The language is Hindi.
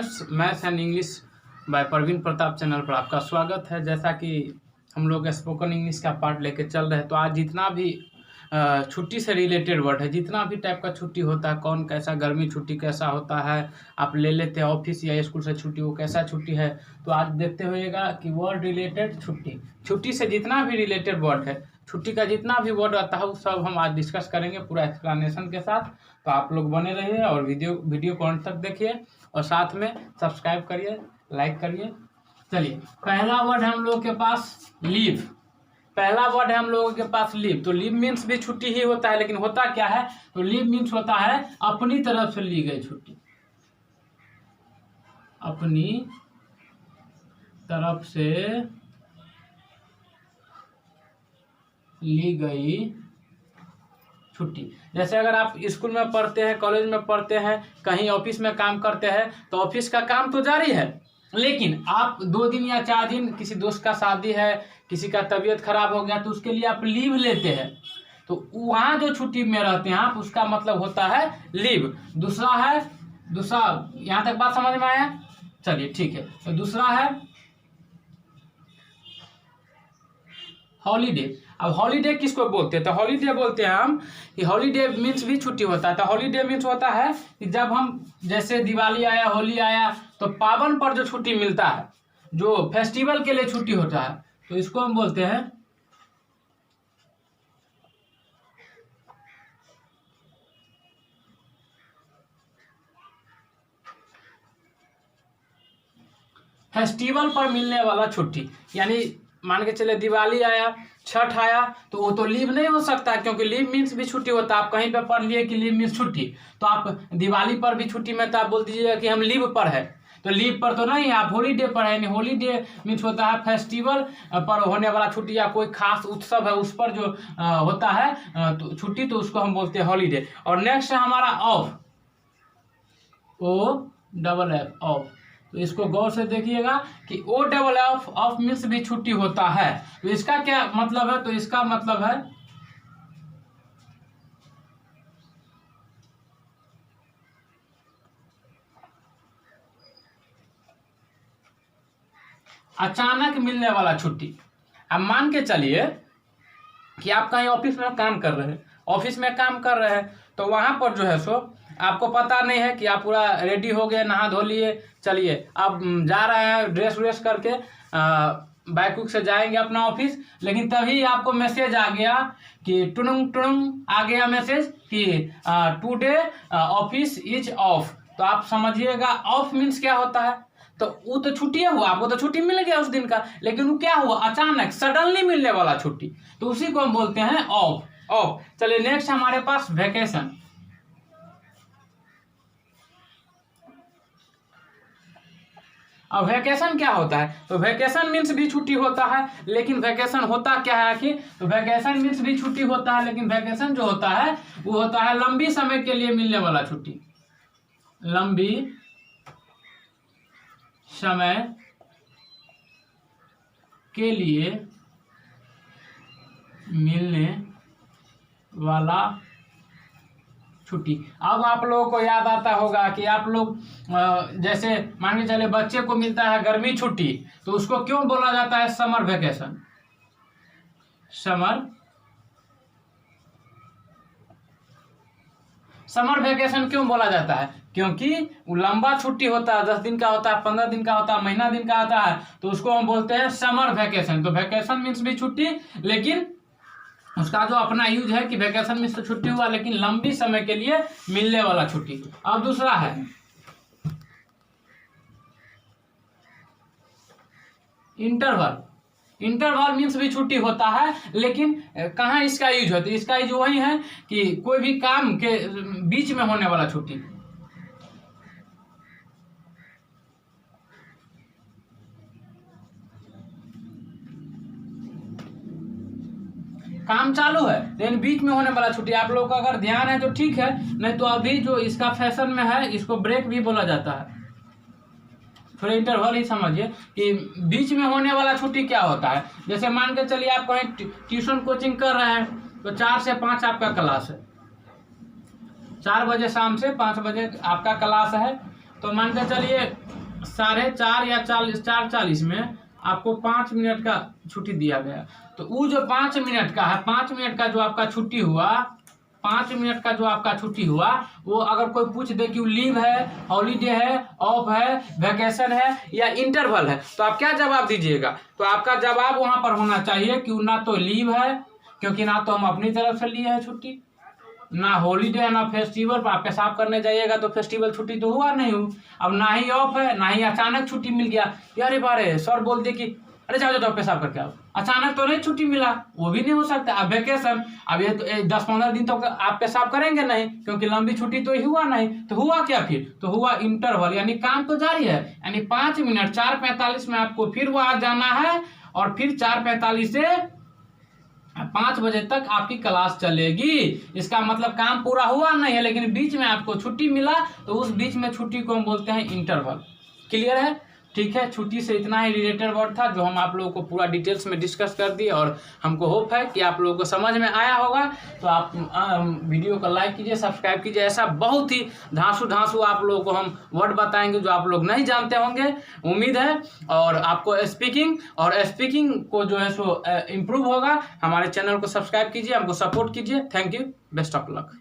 Students, maths and English by Praveen Pratap channel पर आपका स्वागत है। जैसा कि हम लोग स्पोकन इंग्लिश का पार्ट लेके चल रहे हैं, तो आज जितना भी छुट्टी से रिलेटेड वर्ड है, जितना भी टाइप का छुट्टी होता है, कौन कैसा, गर्मी छुट्टी कैसा होता है, आप ले लेते हैं ऑफिस या स्कूल से छुट्टी, वो कैसा छुट्टी है, तो आज देखते होइएगा कि वर्ड रिलेटेड छुट्टी, छुट्टी से जितना भी रिलेटेड वर्ड है, छुट्टी का जितना भी वर्ड आता है वो सब हम आज डिस्कस करेंगे पूरा एक्सप्लेनेशन के साथ। तो आप लोग बने रहिए और वीडियो को अंत तक देखिए और साथ में सब्सक्राइब करिए, लाइक करिए। चलिए, पहला वर्ड है हम लोगों के पास लीव। पहला वर्ड है हम लोगों के पास लीव। तो लीव मीन्स भी छुट्टी ही होता है, लेकिन होता क्या है, तो लीव मीन्स होता है अपनी तरफ से ली गई छुट्टी, अपनी तरफ से ली गई छुट्टी। जैसे अगर आप स्कूल में पढ़ते हैं, कॉलेज में पढ़ते हैं, कहीं ऑफिस में काम करते हैं, तो ऑफिस का काम तो जारी है, लेकिन आप 2 दिन या 4 दिन, किसी दोस्त का शादी है, किसी का तबीयत खराब हो गया, तो उसके लिए आप लीव लेते हैं, तो वहाँ जो छुट्टी में रहते हैं आप, उसका मतलब होता है लीव। दूसरा यहाँ तक बात समझ में आया? चलिए ठीक है। तो दूसरा है हॉलीडे। अब हॉलीडे किसको बोलते हैं? तो हॉलीडे बोलते हैं हम कि हॉलीडे मीन्स भी छुट्टी होता है। तो हॉलीडे मीन्स होता है कि जब हम, जैसे दिवाली आया, होली आया, तो पावन पर जो छुट्टी मिलता है, जो फेस्टिवल के लिए छुट्टी होता है, तो इसको हम बोलते हैं फेस्टिवल पर मिलने वाला छुट्टी। यानी मान के चले दिवाली आया, छठ आया, तो वो तो लीव नहीं हो सकता, क्योंकि लीव मीन्स भी छुट्टी होता है। आप कहीं पे पढ़ लिए कि लीव मीन्स छुट्टी, तो आप दिवाली पर भी छुट्टी में, तो आप बोल दीजिएगा कि हम लीव पर है, तो लीव पर तो नहीं है, आप हॉलीडे पर है। हॉलीडे मीन्स होता है फेस्टिवल पर होने वाला छुट्टी, या कोई खास उत्सव है उस पर जो होता है तो छुट्टी, तो उसको हम बोलते हैं हॉलीडे। और नेक्स्ट है हमारा ऑफ, OFF, ऑफ। तो इसको गौर से देखिएगा कि OFF, ऑफ मीन्स भी छुट्टी होता है। तो इसका क्या मतलब है? तो इसका मतलब है अचानक मिलने वाला छुट्टी। अब मान के चलिए कि आप कहीं ऑफिस में काम कर रहे हैं, तो वहां पर जो है सो आपको पता नहीं है कि आप पूरा रेडी हो गए, नहा धो लिए, चलिए आप जा रहे हैं ड्रेस व्रेस करके, बाइक उक से जाएंगे अपना ऑफिस, लेकिन तभी आपको मैसेज आ गया कि टुनुंग टुनुंग आ गया मैसेज कि टुडे ऑफिस इज ऑफ। तो आप समझिएगा ऑफ मीन्स क्या होता है, तो वो तो छुट्टी हुआ, आपको तो छुट्टी मिल गया उस दिन का, लेकिन वो क्या हुआ, अचानक सडनली मिलने वाला छुट्टी, तो उसी को हम बोलते हैं ऑफ। चलिए नेक्स्ट हमारे पास वेकेशन। अब वेकेशन क्या होता है? तो वेकेशन मीन्स भी छुट्टी होता है, लेकिन वेकेशन होता क्या है आखिर? तो वेकेशन मीन्स भी छुट्टी होता है, लेकिन वेकेशन जो होता है वो होता है लंबी समय के लिए मिलने वाला छुट्टी, लंबी समय के लिए मिलने वाला छुट्टी। अब आप लोगों को याद आता होगा कि आप लोग जैसे मान के चले बच्चे को मिलता है गर्मी छुट्टी, तो उसको क्यों बोला जाता है समर वेकेशन? समर वेकेशन क्यों बोला जाता है? क्योंकि वो लंबा छुट्टी होता है, 10 दिन का होता है, 15 दिन का होता है, महीना दिन का होता है, तो उसको हम बोलते हैं समर वेकेशन। तो वेकेशन मीन्स भी छुट्टी, लेकिन उसका जो अपना यूज है कि वेकेशन मीन्स तो छुट्टी हुआ, लेकिन लंबी समय के लिए मिलने वाला छुट्टी। अब दूसरा है इंटरवल मीन्स भी छुट्टी होता है, लेकिन कहाँ इसका यूज होता है? इसका यूज वही है कि कोई भी काम के बीच में होने वाला छुट्टी। काम चालू है लेकिन बीच में होने वाला छुट्टी। आप लोगों का अगर ध्यान है तो ठीक है, नहीं तो अभी जो इसका फैशन में है, इसको ब्रेक भी बोला जाता है। थोड़ा इंटरवल ही समझिए कि बीच में होने वाला छुट्टी क्या होता है। जैसे मान के चलिए आप कहीं ट्यूशन कोचिंग कर रहे हैं, तो 4 से 5 आपका क्लास है, 4 बजे शाम से 5 बजे आपका क्लास है, तो मान के चलिए 4:30 या 4:40 में आपको 5 मिनट का छुट्टी दिया गया। तो वो जो 5 मिनट का है, 5 मिनट का जो आपका छुट्टी हुआ, 5 मिनट का जो आपका छुट्टी हुआ, वो अगर कोई पूछ दे कि वो लीव है, हॉलीडे है, ऑफ है, वैकेशन है या इंटरवल है, तो आप क्या जवाब दीजिएगा? तो आपका जवाब वहां पर होना चाहिए कि ना तो लीव है, क्योंकि ना तो हम अपनी तरफ से लिए है छुट्टी, ना हॉलीडे है, ना फेस्टिवल। पर आप पेशाब करने जाइएगा तो फेस्टिवल छुट्टी तो हुआ नहीं हो। अब ना ही ऑफ है, ना ही अचानक छुट्टी मिल गया। यार बारे सर बोल दे कि अरे जाओ जाओ पेशाब करके आओ, अचानक तो नहीं छुट्टी मिला, वो भी नहीं हो सकता। अब वैकेशन, अब ये तो 10-15 दिन तक तो आप पेशाब करेंगे नहीं, क्योंकि लंबी छुट्टी तो हुआ नहीं। तो हुआ क्या फिर? तो हुआ इंटरवल, यानी काम तो जारी है। यानी 5 मिनट 4:45 में आपको फिर वहां जाना है और फिर 4:45 से 5 बजे तक आपकी क्लास चलेगी। इसका मतलब काम पूरा हुआ नहीं है, लेकिन बीच में आपको छुट्टी मिला, तो उस बीच में छुट्टी को हम बोलते हैं इंटरवल। क्लियर है? ठीक है, छुट्टी से इतना ही रिलेटेड वर्ड था जो हम आप लोगों को पूरा डिटेल्स में डिस्कस कर दिए, और हमको होप है कि आप लोगों को समझ में आया होगा। तो आप वीडियो को लाइक कीजिए, सब्सक्राइब कीजिए। ऐसा बहुत ही धांसू आप लोगों को हम वर्ड बताएंगे जो आप लोग नहीं जानते होंगे, उम्मीद है। और आपको स्पीकिंग को जो है सो इम्प्रूव होगा। हमारे चैनल को सब्सक्राइब कीजिए, हमको सपोर्ट कीजिए। Thank you, best of luck.